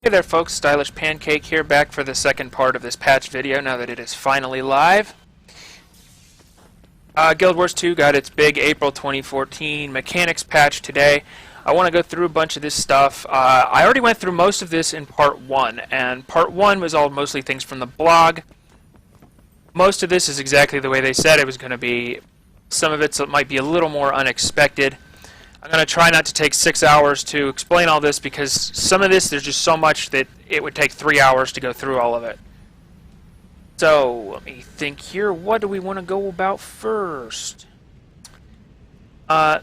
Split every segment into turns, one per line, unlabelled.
Hey there folks, Stylish Pancake here, back for the second part of this patch video now that it is finally live. Guild Wars 2 got its big April 2014 mechanics patch today. I want to go through a bunch of this stuff. I already went through most of this in part 1, and part 1 was all mostly things from the blog. Most of this is exactly the way they said it was going to be. Some of it might be a little more unexpected. I'm going to try not to take 6 hours to explain all this because some of this, there's just so much that it would take 3 hours to go through all of it. So, let me think here. What do we want to go about first? So,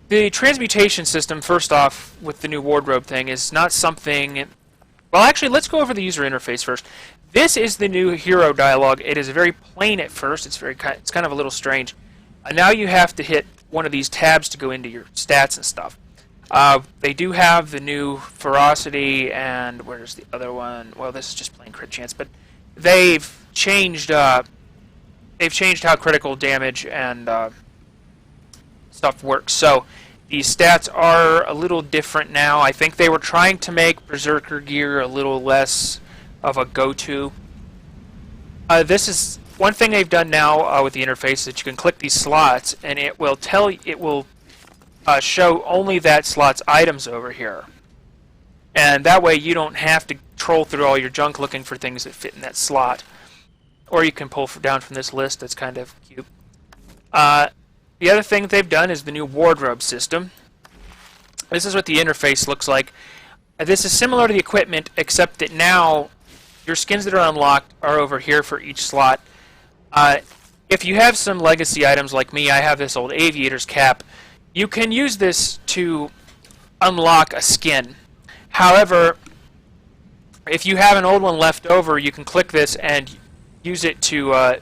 the transmutation system, first off, with the new wardrobe thing, is not something... Well, actually, let's go over the user interface first. This is the new hero dialogue. It is very plain at first. It's kind of a little strange. Now you have to hit one of these tabs to go into your stats and stuff. They do have the new ferocity and where's the other one? Well, this is just plain crit chance, but they've changed how critical damage and stuff works. So these stats are a little different now. I think they were trying to make Berserker gear a little less of a go-to. This is one thing they've done now with the interface is that you can click these slots and it will show only that slot's items over here. And that way you don't have to troll through all your junk looking for things that fit in that slot. Or you can pull down from this list. That's kind of cute. The other thing they've done is the new wardrobe system. This is what the interface looks like. This is similar to the equipment, except that now your skins that are unlocked are over here for each slot. If you have some legacy items like me, I have this old aviator's cap, you can use this to unlock a skin. However, if you have an old one left over, you can click this and use it to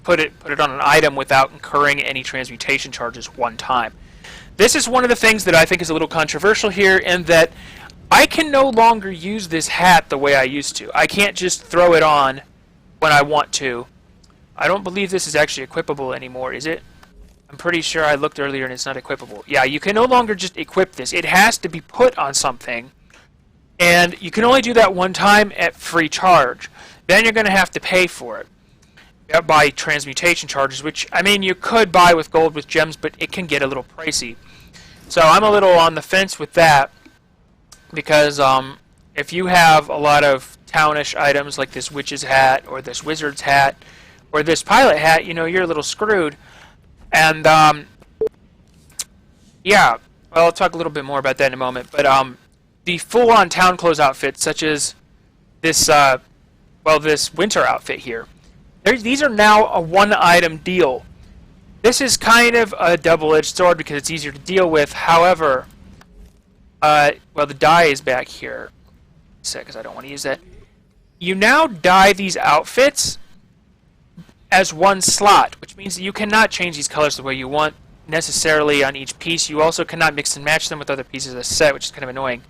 put it on an item without incurring any transmutation charges one time. This is one of the things that I think is a little controversial here in that I can no longer use this hat the way I used to. I can't just throw it on when I want to. I don't believe this is actually equipable anymore, is it? I'm pretty sure I looked earlier and it's not equipable. Yeah, you can no longer just equip this. It has to be put on something. And you can only do that one time at free charge. Then you're going to have to pay for it by transmutation charges, which, I mean, you could buy with gold with gems, but it can get a little pricey. So I'm a little on the fence with that because if you have a lot of townish items like this witch's hat or this wizard's hat, or this pilot hat, you know, you're a little screwed. And, yeah, well, I'll talk a little bit more about that in a moment. But the full-on town clothes outfits, such as this, this winter outfit here, these are now a one-item deal. This is kind of a double-edged sword because it's easier to deal with. However, well, the dye is back here. Because I don't want to use that. You now dye these outfits as one slot, which means that you cannot change these colors the way you want necessarily on each piece. You also cannot mix and match them with other pieces of the set, which is kind of annoying.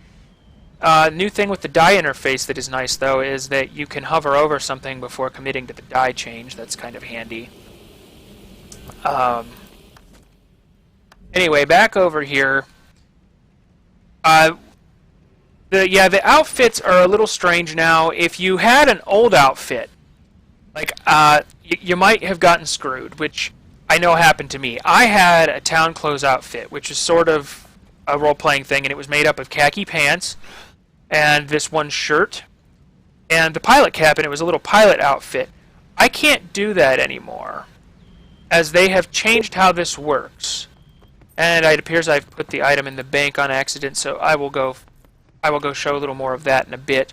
New thing with the dye interface that is nice, though, is that you can hover over something before committing to the dye change. That's kind of handy. Anyway, back over here. The outfits are a little strange now. If you had an old outfit, like, you might have gotten screwed, which I know happened to me. I had a town clothes outfit, which is sort of a role-playing thing, and it was made up of khaki pants and this one shirt and the pilot cap, and it was a little pilot outfit. I can't do that anymore, as they have changed how this works. And it appears I've put the item in the bank on accident, so I will go show a little more of that in a bit.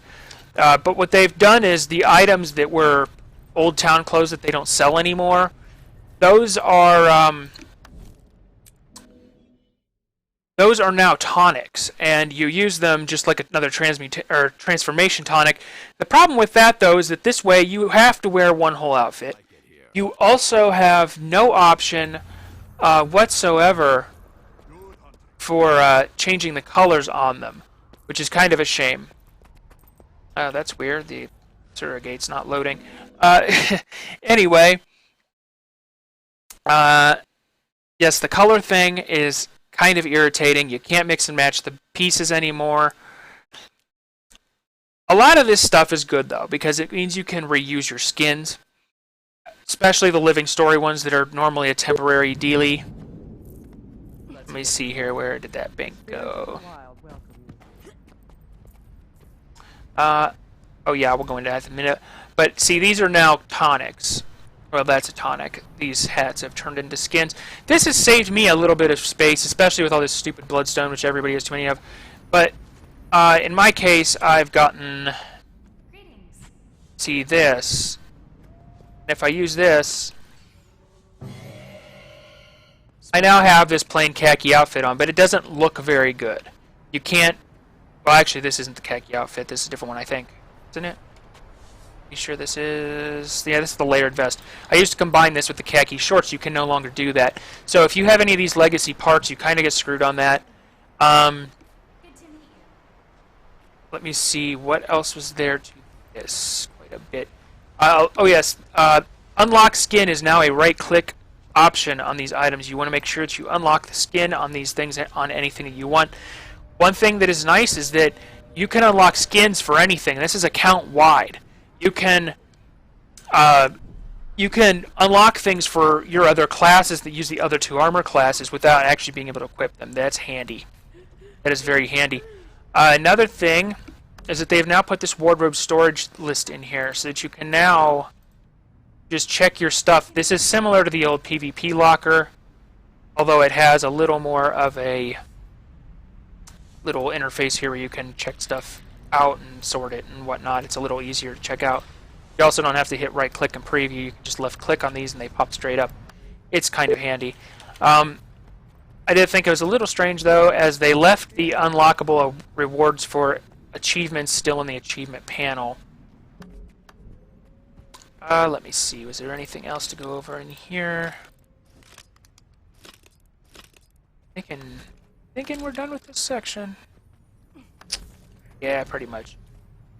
But what they've done is the items that were old town clothes that they don't sell anymore, those are now tonics, and you use them just like another transformation tonic. The problem with that, though, is that this way you have to wear one whole outfit. You also have no option whatsoever for changing the colors on them, which is kind of a shame. That's weird. The surrogate's not loading. Anyway, yes, the color thing is kind of irritating. You can't mix and match the pieces anymore. A lot of this stuff is good, though, because it means you can reuse your skins, especially the living story ones that are normally a temporary dealie. Let me see here. Where did that bank go? Oh yeah, we'll go into that in a minute. But see, these are now tonics. Well, that's a tonic. These hats have turned into skins. This has saved me a little bit of space, especially with all this stupid bloodstone, which everybody has too many of. But in my case, I've gotten... See this. If I use this, I now have this plain khaki outfit on, but it doesn't look very good. You can't... Well, actually, this isn't the khaki outfit. This is a different one, I think. Isn't it? Be sure this is... Yeah, this is the layered vest. I used to combine this with the khaki shorts. You can no longer do that. So if you have any of these legacy parts, you kind of get screwed on that. Let me see. What else was there to this? Quite a bit. Oh, yes. Unlock skin is now a right-click option on these items. You want to make sure that you unlock the skin on these things, on anything that you want. One thing that is nice is that you can unlock skins for anything. This is account-wide. You can unlock things for your other classes that use the other two armor classes without actually being able to equip them. That's handy. That is very handy. Another thing is that they've now put this wardrobe storage list in here so that you can now just check your stuff. This is similar to the old PvP locker, although it has a little more of a little interface here where you can check stuff out and sort it and whatnot. It's a little easier to check out. You also don't have to hit right click and preview. You can just left click on these and they pop straight up. It's kind of handy. I did think it was a little strange though, as they left the unlockable rewards for achievements still in the achievement panel. Let me see. Was there anything else to go over in here? Thinking we're done with this section. Yeah, pretty much.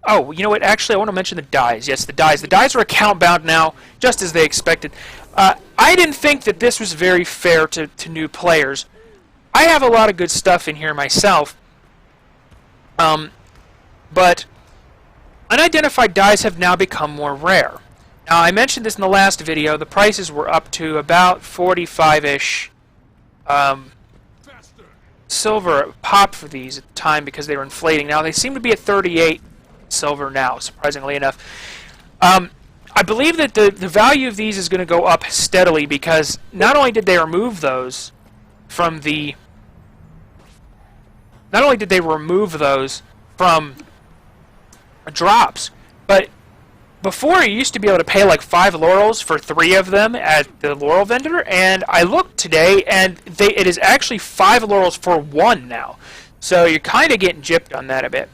Oh, you know what? Actually, I want to mention the dyes. Yes, the dyes. The dyes are account bound now, just as they expected. I didn't think that this was very fair to new players. I have a lot of good stuff in here myself. But unidentified dyes have now become more rare. Now, I mentioned this in the last video. The prices were up to about 45-ish silver pop for these at the time because they were inflating. Now, they seem to be at 38 silver now, surprisingly enough. I believe that the value of these is going to go up steadily because not only did they remove those from the... Not only did they remove those from drops, but before you used to be able to pay like 5 laurels for 3 of them at the laurel vendor, and I looked today and it is actually 5 laurels for 1 now. So you're kind of getting gypped on that a bit.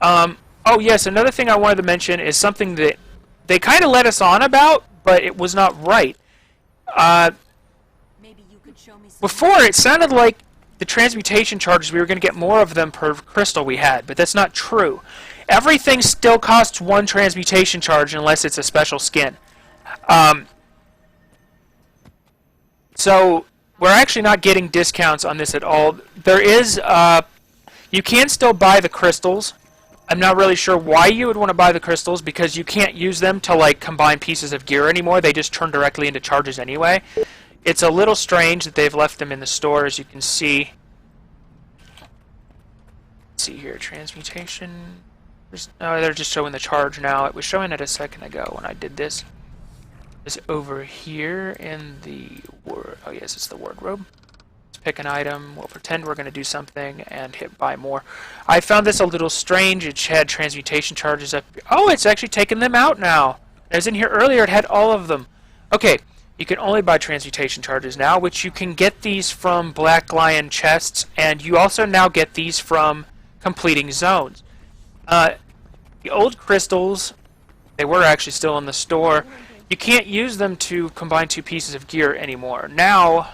Oh yes, another thing I wanted to mention is something that they kind of let us on about, but it was not right.
Maybe you could show me some.
Before it sounded like the transmutation charges, we were going to get more of them per crystal we had, but that's not true. Everything still costs 1 transmutation charge unless it's a special skin. So we're actually not getting discounts on this at all. There is, you can still buy the crystals. I'm not really sure why you would want to buy the crystals because you can't use them to like combine pieces of gear anymore. They just turn directly into charges anyway. It's a little strange that they've left them in the store, as you can see. Let's see here, transmutation. No, they're just showing the charge now. It was showing it a second ago when I did this. It's over here in the oh yes, it's the wardrobe. Let's pick an item. We'll pretend we're going to do something and hit buy more. I found this a little strange. It had transmutation charges up. Oh, it's actually taken them out now. As in here earlier, it had all of them. Okay, you can only buy transmutation charges now, which you can get these from Black Lion chests, and you also now get these from completing zones. The old crystals, they were actually still in the store. You can't use them to combine 2 pieces of gear anymore. Now,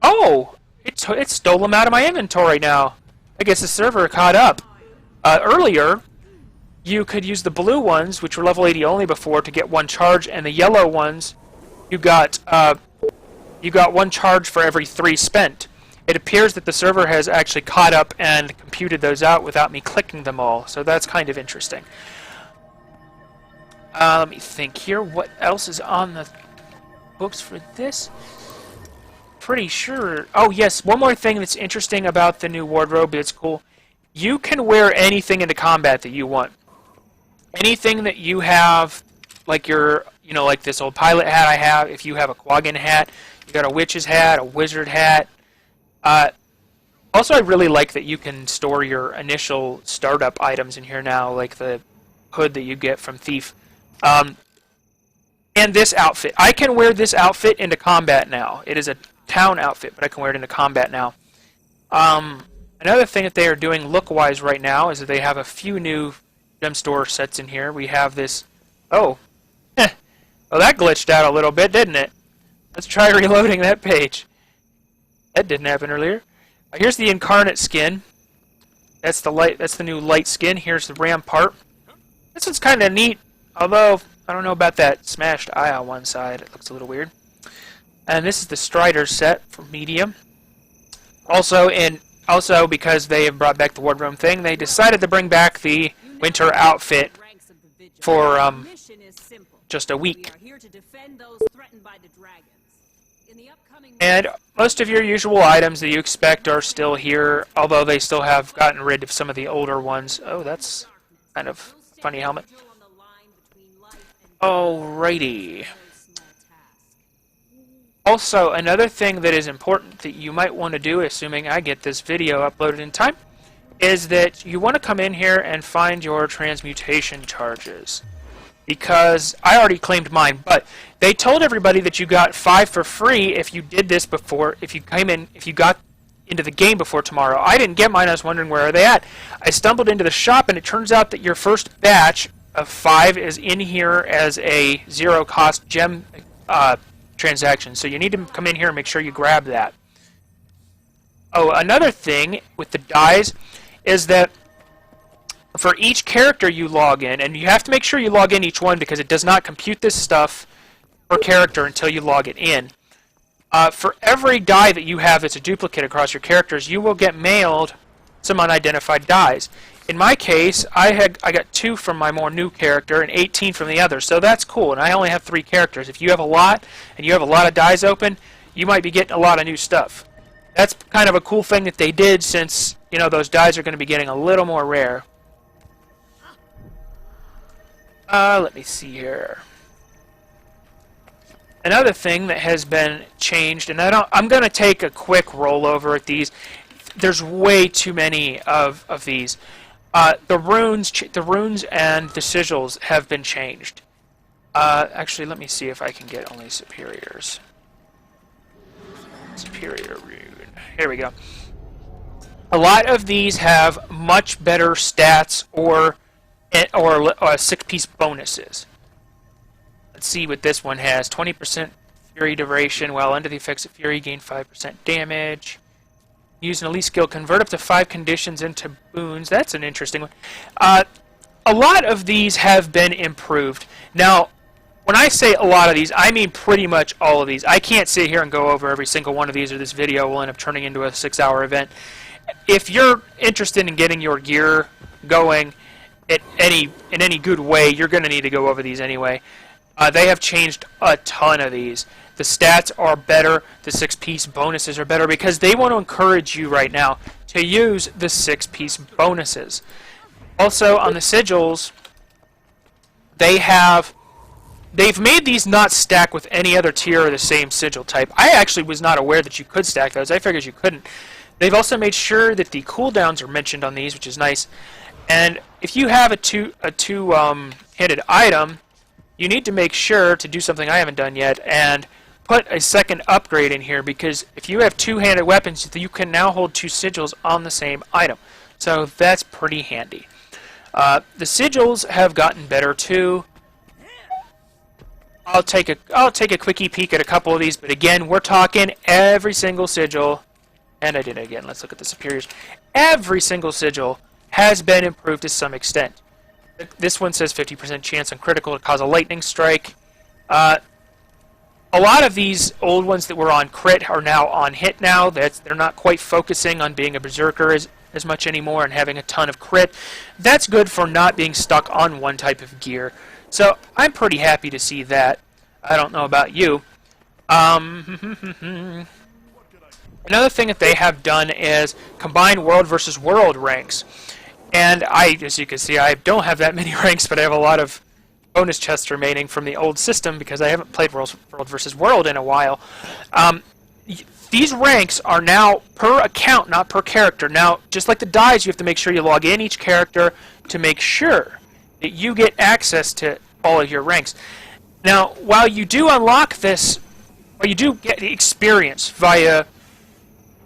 oh, it stole them out of my inventory now. I guess the server caught up. Earlier, you could use the blue ones, which were level 80 only before, to get 1 charge, and the yellow ones, you got 1 charge for every 3 spent. it appears that the server has actually caught up and computed those out without me clicking them all, so that's kind of interesting. Let me think here. What else is on the books for this? Pretty sure. Oh, yes. One more thing that's interesting about the new wardrobe that's cool. You can wear anything into combat that you want. Anything that you have, like your, like this old pilot hat I have. If you have a Quaggan hat, you got a witch's hat, a wizard hat. Also, I really like that you can store your initial startup items in here now, like the hood that you get from Thief. And this outfit. I can wear this outfit into combat now. It is a town outfit, but I can wear it into combat now. Another thing that they are doing look-wise right now is that they have a few new gem store sets in here. We have this... Oh. Well, that glitched out a little bit, didn't it? Let's try reloading that page. That didn't happen earlier. Here's the Incarnate skin. That's the new light skin. Here's the Rampart. This one's kind of neat, although I don't know about that smashed eye on one side. It looks a little weird. And this is the Strider set for medium. Also, because they have brought back the wardrobe thing, they decided to bring back the winter outfit for just a week. And most of your usual items that you expect are still here, although they still have gotten rid of some of the older ones. Oh, that's kind of funny helmet. Alrighty. Also, another thing that is important that you might want to do, assuming I get this video uploaded in time, is that you want to come in here and find your transmutation charges. Because I already claimed mine, but they told everybody that you got 5 for free if you did this before, if you got into the game before tomorrow. I didn't get mine. I was wondering, where are they at? I stumbled into the shop, and it turns out that your first batch of 5 is in here as a zero-cost gem transaction. So you need to come in here and make sure you grab that. Oh, another thing with the dyes is that for each character you log in, and you have to make sure you log in each one because it does not compute this stuff per character until you log it in. For every dye that you have that's a duplicate across your characters, you will get mailed some unidentified dyes. In my case, I got 2 from my more new character and 18 from the other, so that's cool, and I only have 3 characters. If you have a lot, and you have a lot of dyes open, you might be getting a lot of new stuff. That's kind of a cool thing that they did, since, those dyes are going to be getting a little more rare. Let me see here. Another thing that has been changed, and I'm going to take a quick rollover at these. There's way too many of these. The runes and the sigils have been changed. Actually, let me see if I can get only superiors. Superior rune. Here we go. A lot of these have much better stats or 6-piece bonuses. Let's see what this one has. 20% Fury duration. While under the effects of Fury, gain 5% damage. Use an elite skill. Convert up to 5 conditions into boons. That's an interesting one. A lot of these have been improved. Now, when I say a lot of these, I mean pretty much all of these. I can't sit here and go over every single one of these, or this video will end up turning into a 6-hour event. If you're interested in getting your gear going in any good way, you're going to need to go over these anyway. They have changed a ton of these. The stats are better. The 6-piece bonuses are better because they want to encourage you right now to use the 6-piece bonuses. Also, on the sigils, they've made these not stack with any other tier of the same sigil type. I actually was not aware that you could stack those. I figured you couldn't. They've also made sure that the cooldowns are mentioned on these, which is nice. And if you have a two-handed item, you need to make sure to do something I haven't done yet and put a second upgrade in here, because if you have two-handed weapons, you can now hold 2 sigils on the same item. So that's pretty handy. The sigils have gotten better too. I'll take a quickie peek at a couple of these, but again, we're talking every single sigil, and I did it again. Let's look at the superiors. Every single sigil has been improved to some extent. This one says 50% chance on critical to cause a lightning strike. A a lot of these old ones that were on crit are now on hit now. They're not quite focusing on being a berserker as much anymore and having a ton of crit. That's good for not being stuck on one type of gear. So I'm pretty happy to see that. I don't know about you. Another thing that they have done is combine world versus world ranks. And as you can see, I don't have that many ranks, but I have a lot of bonus chests remaining from the old system because I haven't played world versus world in a while. These ranks are now per account, not per character. Now, just like the dies, you have to make sure you log in each character to make sure that you get access to all of your ranks. Now, while you do unlock this, or you do get the experience via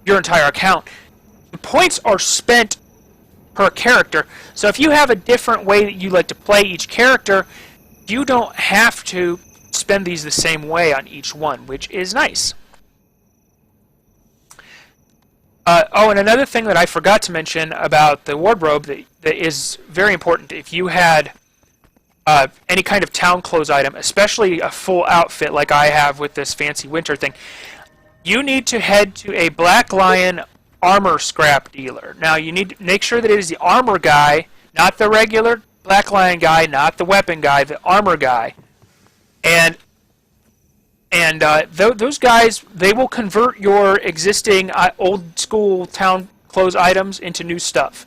your entire account, the points are spent per character. So if you have a different way that you like to play each character, you don't have to spend these the same way on each one, which is nice. And another thing that I forgot to mention about the wardrobe that is very important. If you had any kind of town clothes item, especially a full outfit like I have with this fancy winter thing, you need to head to a Black Lion armor scrap dealer. Now, you need to make sure that it is the armor guy, not the regular Black Lion guy, not the weapon guy, the armor guy. And those guys, they will convert your existing old school town clothes items into new stuff.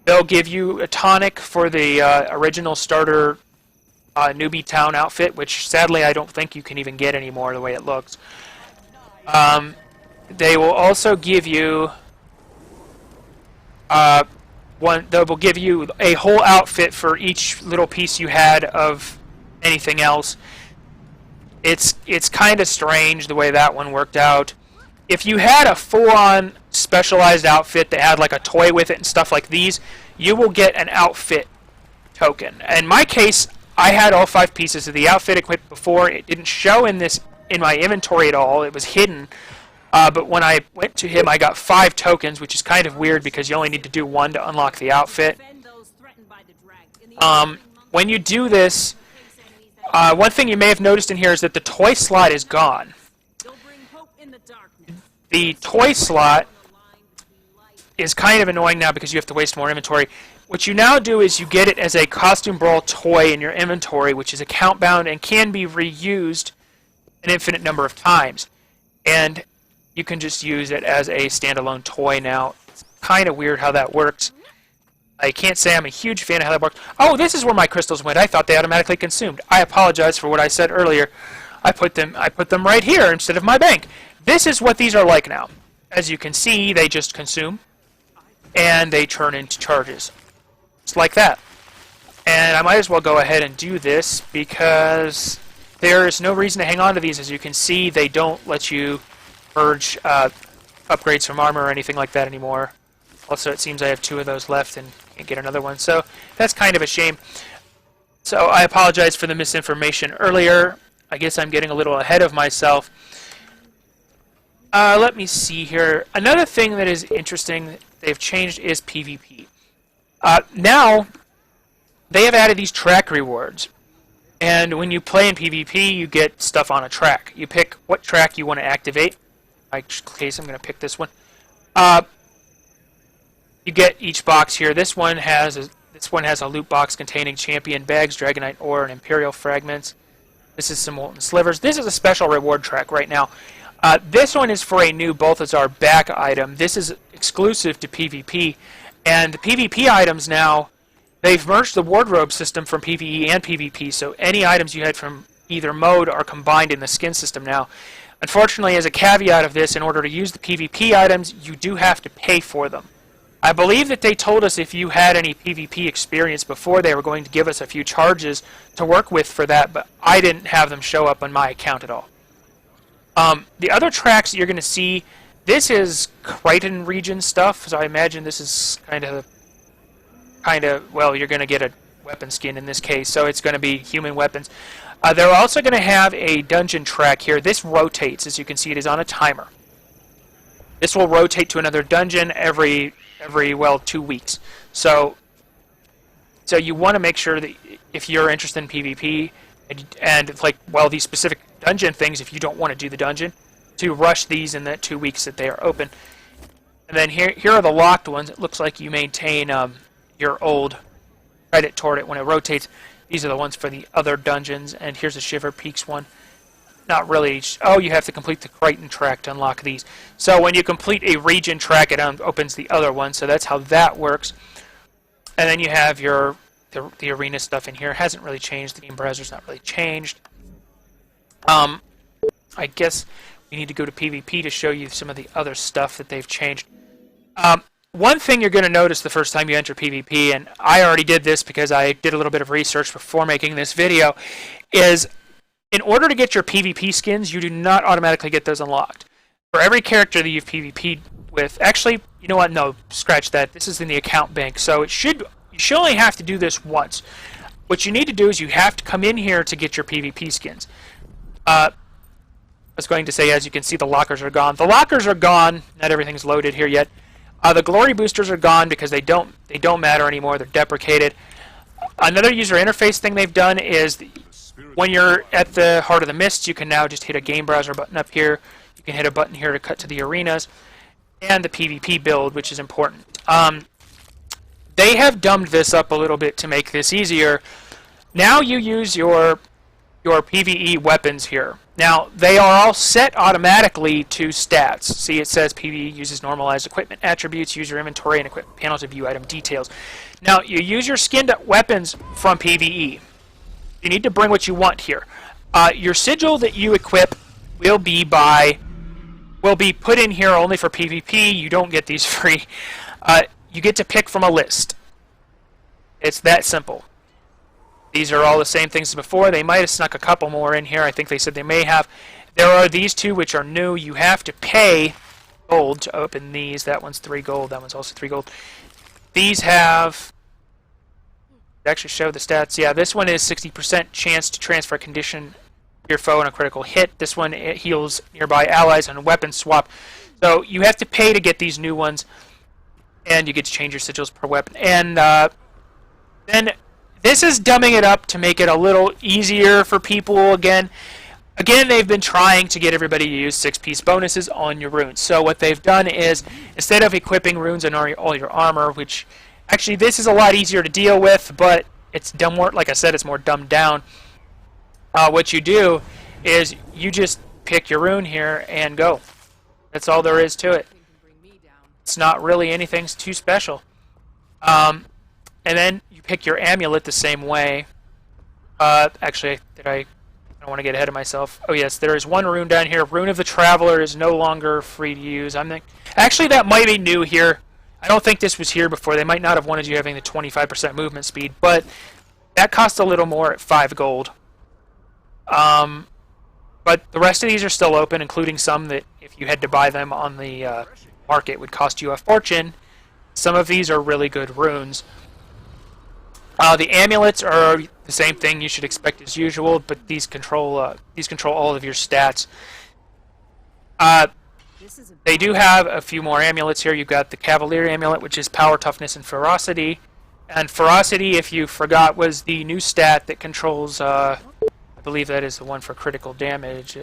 They'll give you a tonic for the original starter newbie town outfit, which sadly I don't think you can even get anymore the way it looks. They will also give you they will give you a whole outfit for each little piece you had of anything else. It's kind of strange the way that one worked out. If you had a full-on specialized outfit that had like a toy with it and stuff like these, you will get an outfit token. In my case, I had all 5 pieces of the outfit equipped before. It didn't show in my inventory at all. It was hidden. But when I went to him, I got 5 tokens, which is kind of weird because you only need to do 1 to unlock the outfit. When you do this, one thing you may have noticed in here is that the toy slot is gone. The toy slot is kind of annoying now because you have to waste more inventory. What you now do is you get it as a Costume Brawl toy in your inventory, which is account bound and can be reused an infinite number of times. And you can just use it as a standalone toy now. It's kind of weird how that works. I can't say I'm a huge fan of how that works. Oh, this is where my crystals went. I thought they automatically consumed. I apologize for what I said earlier. I put them right here instead of my bank. This is what these are like now. As you can see, they just consume, and they turn into charges. Just like that. And I might as well go ahead and do this because there is no reason to hang on to these. As you can see, they don't let you purge upgrades from armor or anything like that anymore. Also, it seems I have 2 of those left and can't get another one, so that's kind of a shame. So I apologize for the misinformation earlier. I guess I'm getting a little ahead of myself. Let me see here. Another thing that is interesting they've changed is PvP. Now, they have added these track rewards. And when you play in PvP, you get stuff on a track. You pick what track you want to activate. In my case, I'm going to pick this one. You get each box here. This one has a loot box containing champion bags, dragonite ore, and imperial fragments. This is some molten slivers. This is a special reward track right now. This one is for a new Balthazar back item. This is exclusive to PvP. And the PvP items now, they've merged the wardrobe system from PvE and PvP, so any items you had from either mode are combined in the skin system now. Unfortunately, as a caveat of this, in order to use the PvP items, you do have to pay for them. I believe that they told us if you had any PvP experience before, they were going to give us a few charges to work with for that, but I didn't have them show up on my account at all. The other tracks you're going to see, this is Crichton region stuff, so I imagine this is kind of, well, you're going to get a weapon skin in this case, so it's going to be human weapons. They're also going to have a dungeon track here. This rotates, as you can see, it is on a timer. This will rotate to another dungeon every 2 weeks. So you want to make sure that if you're interested in PvP, And like, well, these specific dungeon things, if you don't want to do the dungeon, to rush these in the 2 weeks that they are open. And then here are the locked ones. It looks like you maintain your old credit toward it when it rotates. These are the ones for the other dungeons. And here's a Shiver Peaks one. Not really. Oh, you have to complete the Crichton track to unlock these. So when you complete a region track, it opens the other one. So that's how that works. And then you have the arena stuff in here. It hasn't really changed. The game browser's not really changed. I guess we need to go to PvP to show you some of the other stuff that they've changed. One thing you're going to notice the first time you enter PvP, and I already did this because I did a little bit of research before making this video, is in order to get your PvP skins, you do not automatically get those unlocked. For every character that you've PvP'd with, actually, you know what? No, scratch that. This is in the account bank, so you should only have to do this once. What you need to do is you have to come in here to get your PvP skins. I was going to say, as you can see, the lockers are gone. The lockers are gone. Not everything's loaded here yet. The glory boosters are gone because they don't matter anymore. They're deprecated. Another user interface thing they've done is when you're at the Heart of the Mist, you can now just hit a game browser button up here. You can hit a button here to cut to the arenas and the PvP build, which is important. They have dumbed this up a little bit to make this easier. Now you use your PvE weapons here. Now, they are all set automatically to stats. See, it says PvE uses normalized equipment attributes, user inventory, and equipment panel to view item details. Now, you use your skinned weapons from PvE. You need to bring what you want here. Your sigil that you equip will be put in here only for PvP. You don't get these free. You get to pick from a list. It's that simple. These are all the same things as before. They might have snuck a couple more in here. I think they said they may have. There are these two which are new. You have to pay gold to open these. That one's 3 gold. That one's also 3 gold. These have... actually show the stats. Yeah, this one is 60% chance to transfer a condition to your foe on a critical hit. This one, it heals nearby allies on a weapon swap. So you have to pay to get these new ones, and you get to change your sigils per weapon. And then this is dumbing it up to make it a little easier for people again. Again, they've been trying to get everybody to use 6-piece bonuses on your runes. So what they've done is, instead of equipping runes on all your armor, which actually this is a lot easier to deal with, but it's more, like I said, it's more dumbed down. What you do is you just pick your rune here and go. That's all there is to it. It's not really anything too special. And then you pick your amulet the same way. Actually, I don't want to get ahead of myself. Oh yes, there is one rune down here. Rune of the Traveler is no longer free to use. Actually, that might be new here. I don't think this was here before. They might not have wanted you having the 25% movement speed, but that costs a little more at 5 gold. But the rest of these are still open, including some that if you had to buy them on the market would cost you a fortune. Some of these are really good runes. The amulets are the same thing you should expect as usual, but these control all of your stats. They do have a few more amulets here. You've got the Cavalier amulet, which is power, toughness, and ferocity. And ferocity, if you forgot, was the new stat that controls. I believe that is the one for critical damage.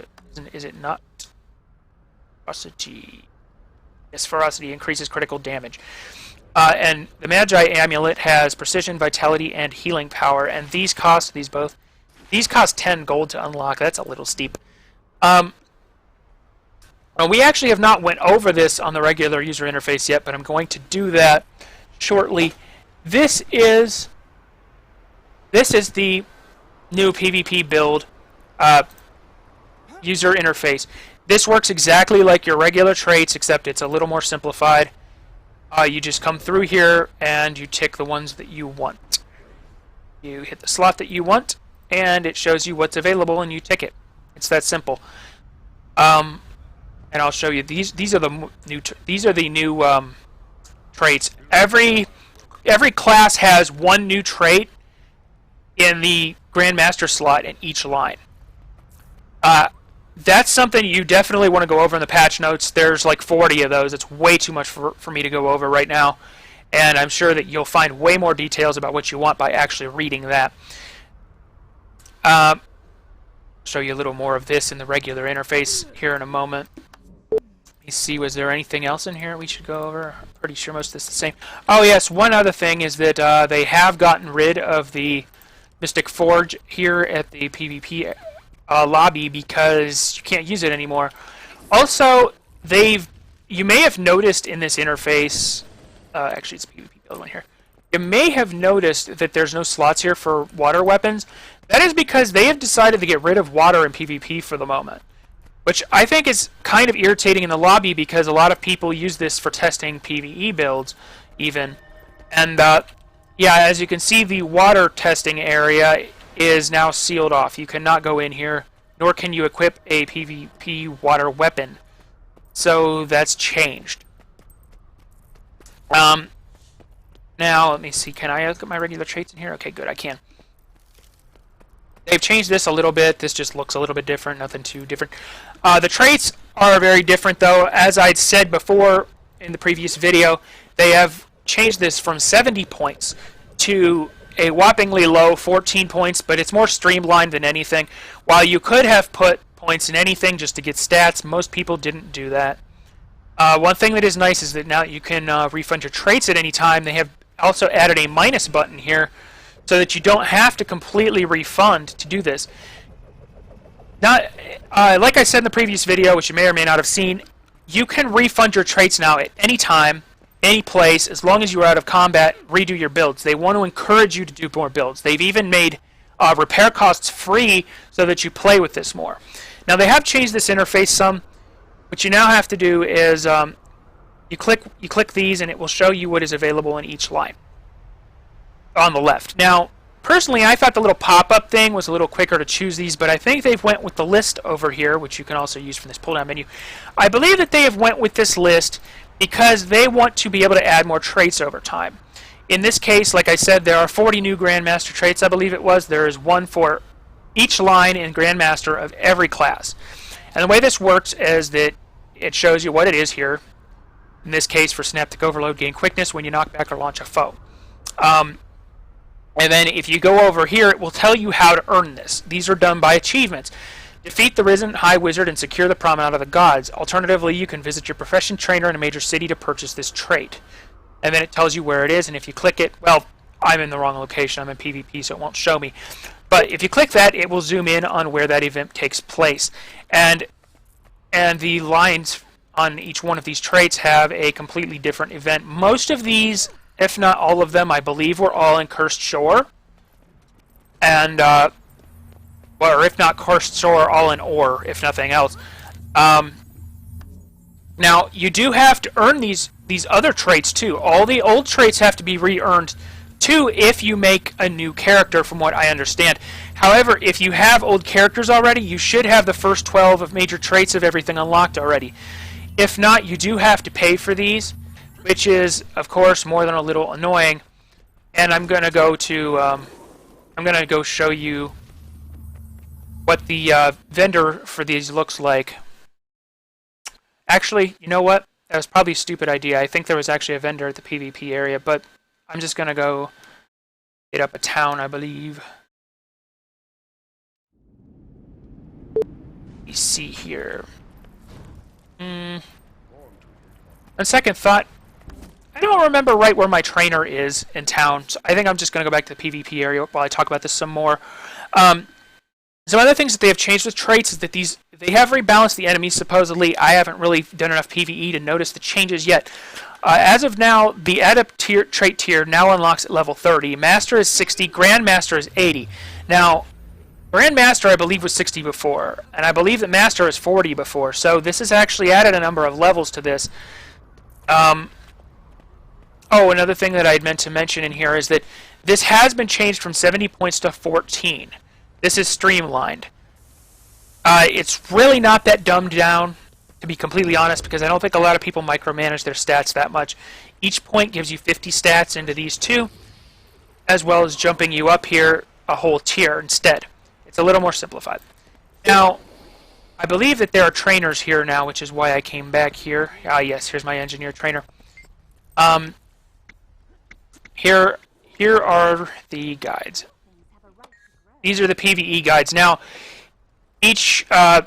Is it not? Ferocity. Yes, ferocity increases critical damage. And the Magi amulet has precision, vitality, and healing power, and these cost 10 gold to unlock. That's a little steep. We actually have not went over this on the regular user interface yet, but I'm going to do that shortly. This is the new PvP build user interface. This works exactly like your regular traits, except it's a little more simplified. You just come through here and you tick the ones that you want. You hit the slot that you want, and it shows you what's available, and you tick it. It's that simple. And I'll show you these are the new traits. Every class has one new trait in the Grandmaster slot in each line. That's something you definitely want to go over in the patch notes. There's like 40 of those. It's way too much for me to go over right now. And I'm sure that you'll find way more details about what you want by actually reading that. Show you a little more of this in the regular interface here in a moment. Let me see, was there anything else in here we should go over? I'm pretty sure most of this is the same. Oh yes, one other thing is that they have gotten rid of the Mystic Forge here at the PvP lobby because you can't use it anymore. Also, you may have noticed in this interface, actually it's PvP build one here, you may have noticed that there's no slots here for water weapons. That is because they have decided to get rid of water in PvP for the moment, which I think is kind of irritating in the lobby because a lot of people use this for testing PvE builds even. And yeah, as you can see, the water testing area is now sealed off. You cannot go in here, nor can you equip a PvP water weapon. So that's changed. Now, let me see, can I look at my regular traits in here? Okay, good, I can. They've changed this a little bit. This just looks a little bit different, nothing too different. The traits are very different, though. As I'd said before in the previous video, they have changed this from 70 points to a whoppingly low 14 points, but it's more streamlined than anything. While you could have put points in anything just to get stats, most people didn't do that. One thing that is nice is that now you can refund your traits at any time. They have also added a minus button here, so that you don't have to completely refund to do this. Not, like I said in the previous video, which you may or may not have seen, you can refund your traits now at any time, any place, as long as you are out of combat, redo your builds. They want to encourage you to do more builds. They've even made repair costs free so that you play with this more. Now they have changed this interface some. What you now have to do is you click these and it will show you what is available in each line on the left. Now, personally, I thought the little pop-up thing was a little quicker to choose these, but I think they've went with the list over here, which you can also use from this pull-down menu. I believe that they have went with this list because they want to be able to add more traits over time. In this case, like I said, there are 40 new Grandmaster traits, I believe it was. There is one for each line in Grandmaster of every class. And the way this works is that it shows you what it is here. In this case, for Synaptic Overload, gain quickness when you knock back or launch a foe. And then if you go over here, it will tell you how to earn this. These are done by achievements. Defeat the Risen High Wizard and secure the Promenade of the Gods. Alternatively, you can visit your profession trainer in a major city to purchase this trait. And then it tells you where it is, and if you click it, well, I'm in the wrong location. I'm in PvP, so it won't show me. But if you click that, it will zoom in on where that event takes place. And the lines on each one of these traits have a completely different event. Most of these, if not all of them, I believe were all in Cursed Shore. And, or if not Cursed Shore, all in Ore, if nothing else. Now, you do have to earn these other traits, too. All the old traits have to be re-earned, too, if you make a new character, from what I understand. However, if you have old characters already, you should have the first 12 of major traits of everything unlocked already. If not, you do have to pay for these, which is, of course, more than a little annoying. And I'm going to go to, I'm going to go show you what the vendor for these looks like. Actually, you know what? That was probably a stupid idea. I think there was actually a vendor at the PvP area, but I'm just going to go hit up a town, I believe. Let me see here. On second thought, I don't remember right where my trainer is in town, so I think I'm just going to go back to the PvP area while I talk about this some more. Some other things that they have changed with traits is that they have rebalanced the enemies, supposedly. I haven't really done enough PvE to notice the changes yet. As of now, the Adept trait tier now unlocks at level 30. Master is 60, Grandmaster is 80. Now, Grandmaster, I believe, was 60 before, and I believe that Master is 40 before, so this has actually added a number of levels to this. Oh, another thing that I had meant to mention in here is that this has been changed from 70 points to 14. This is streamlined. It's really not that dumbed down, to be completely honest, because I don't think a lot of people micromanage their stats that much. Each point gives you 50 stats into these two, as well as jumping you up here a whole tier instead. It's a little more simplified. Now, I believe that there are trainers here now, which is why I came back here. Ah, yes, here's my engineer trainer. Here are the guides. These are the PvE guides. Now, Each, I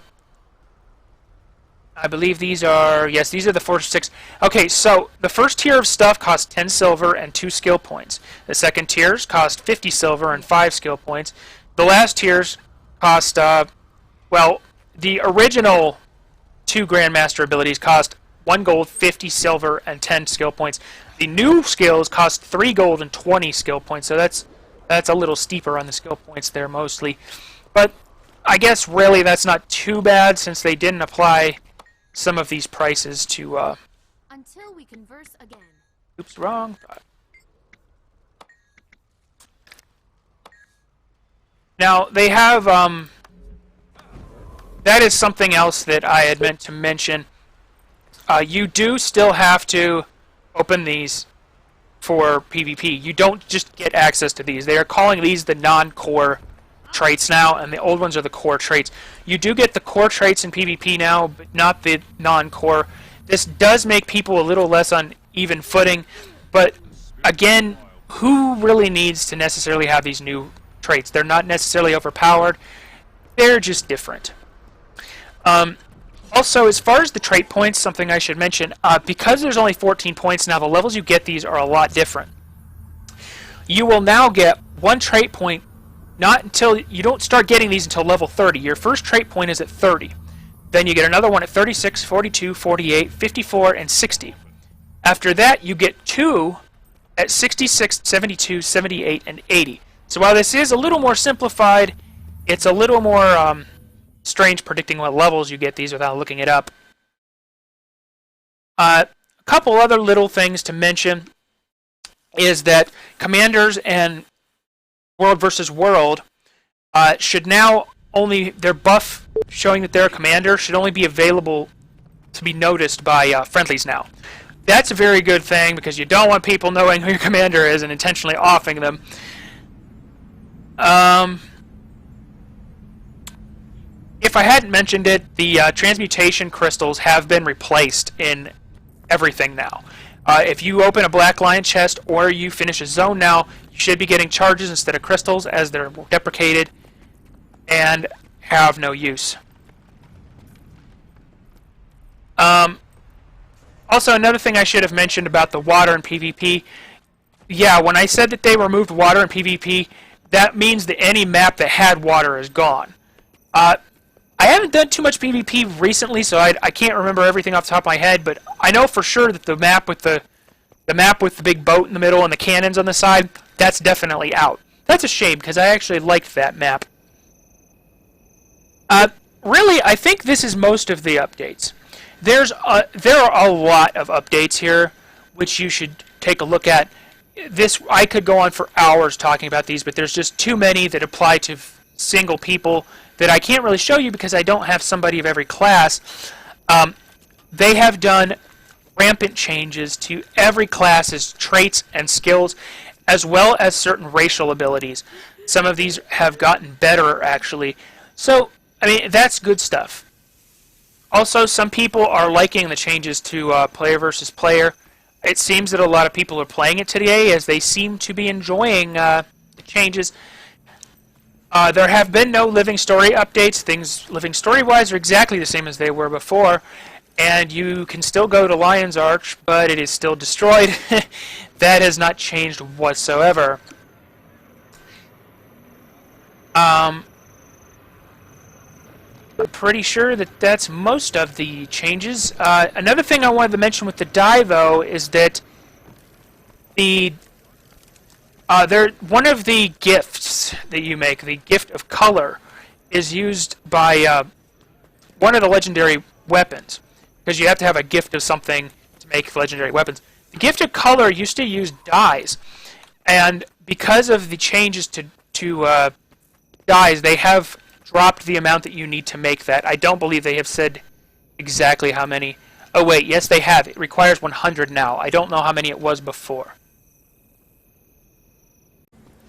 believe these are, yes, these are the first 6. Okay, so the first tier of stuff costs 10 silver and 2 skill points. The second tiers cost 50 silver and 5 skill points. The last tiers cost, well, the original 2 Grandmaster abilities cost 1 gold, 50 silver, and 10 skill points. The new skills cost 3 gold and 20 skill points, so that's a little steeper on the skill points there mostly. But I guess really that's not too bad since they didn't apply some of these prices to
until we converse again.
Oops, wrong. Now they have that is something else that I had meant to mention. You do still have to open these for PvP. You don't just get access to these. They are calling these the non-core traits now, and the old ones are the core traits. You do get the core traits in PvP now, but not the non-core. This does make people a little less on even footing, but again, who really needs to necessarily have these new traits? They're not necessarily overpowered. They're just different. Also, as far as the trait points, something I should mention, because there's only 14 points now, the levels you get these are a lot different. You will now get 1 trait point. Not until you don't start getting these until level 30. Your first trait point is at 30. Then you get another one at 36, 42, 48, 54, and 60. After that, you get 2 at 66, 72, 78, and 80. So while this is a little more simplified, it's a little more strange predicting what levels you get these without looking it up. A couple other little things to mention is that commanders and World versus World should now only, their buff showing that they're a commander should only be available to be noticed by friendlies now. That's a very good thing because you don't want people knowing who your commander is and intentionally offing them. If I hadn't mentioned it, the transmutation crystals have been replaced in everything now. If you open a Black Lion chest or you finish a zone now, you should be getting charges instead of crystals as they're deprecated and have no use. Also, another thing I should have mentioned about the water in PvP. Yeah, when I said that they removed water in PvP, that means that any map that had water is gone. I haven't done too much PvP recently, so I can't remember everything off the top of my head, but I know for sure that the map with the big boat in the middle and the cannons on the side, that's definitely out. That's a shame, because I actually liked that map. Really, I think this is most of the updates. There are a lot of updates here, which you should take a look at. I could go on for hours talking about these, but there's just too many that apply to single people that I can't really show you because I don't have somebody of every class. They have done rampant changes to every class's traits and skills, as well as certain racial abilities. Some of these have gotten better, actually. So, I mean, that's good stuff. Also, some people are liking the changes to player versus player. It seems that a lot of people are playing it today, as they seem to be enjoying the changes. There have been no living story updates. Things living story-wise are exactly the same as they were before, and you can still go to Lion's Arch, but it is still destroyed. That has not changed whatsoever. I'm pretty sure that that's most of the changes. Another thing I wanted to mention with the dye, though, is that one of the gifts that you make, the gift of color, is used by one of the legendary weapons, because you have to have a gift of something to make legendary weapons. The gift of color used to use dyes, and because of the changes to dyes, they have dropped the amount that you need to make that. I don't believe they have said exactly how many. Oh wait, yes they have. It requires 100 now. I don't know how many it was before.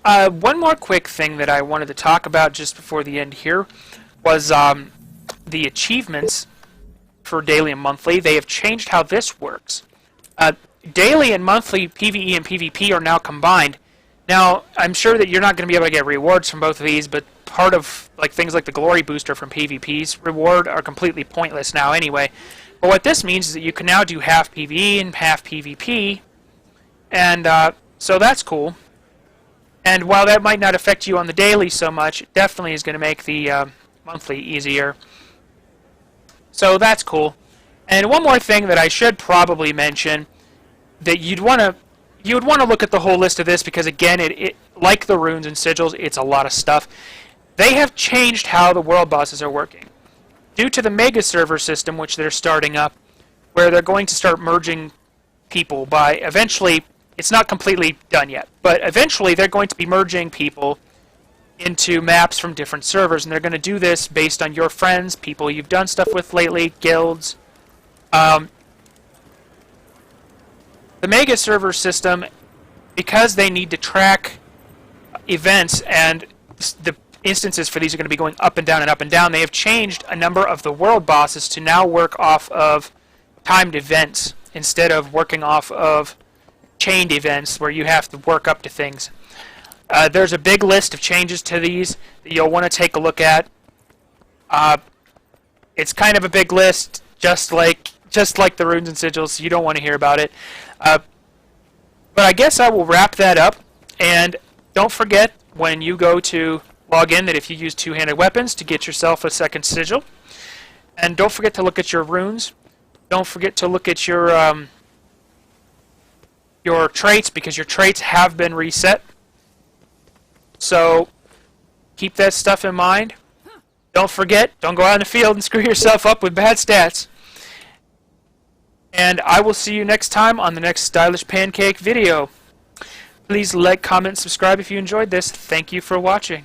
One more quick thing that I wanted to talk about just before the end here was the achievements for daily and monthly. They have changed how this works. Daily and monthly PvE and PvP are now combined. Now, I'm sure that you're not going to be able to get rewards from both of these, but part of like things like the glory booster from PvP's reward are completely pointless now anyway. But what this means is that you can now do half PvE and half PvP, and so that's cool. And while that might not affect you on the daily so much, it definitely is going to make the monthly easier. So that's cool. And one more thing that I should probably mention, that you would want to look at the whole list of this, because again, it like the runes and sigils, it's a lot of stuff. They have changed how the world bosses are working. Due to the mega server system, which they're starting up, where they're going to start merging people by eventually, it's not completely done yet, but eventually they're going to be merging people into maps from different servers, and they're going to do this based on your friends, people you've done stuff with lately, guilds. The mega server system, because they need to track events, and the instances for these are going to be going up and down and up and down, they have changed a number of the world bosses to now work off of timed events instead of working off of chained events where you have to work up to things. There's a big list of changes to these that you'll want to take a look at. It's kind of a big list, just like the runes and sigils. You don't want to hear about it. But I guess I will wrap that up. And don't forget, when you go to log in, that if you use two-handed weapons, to get yourself a second sigil. And don't forget to look at your runes. Don't forget to look at your traits, because your traits have been reset. So keep that stuff in mind. Don't forget, don't go out in the field and screw yourself up with bad stats. And I will see you next time on the next Stylish Pancake video. Please like, comment, and subscribe if you enjoyed this. Thank you for watching.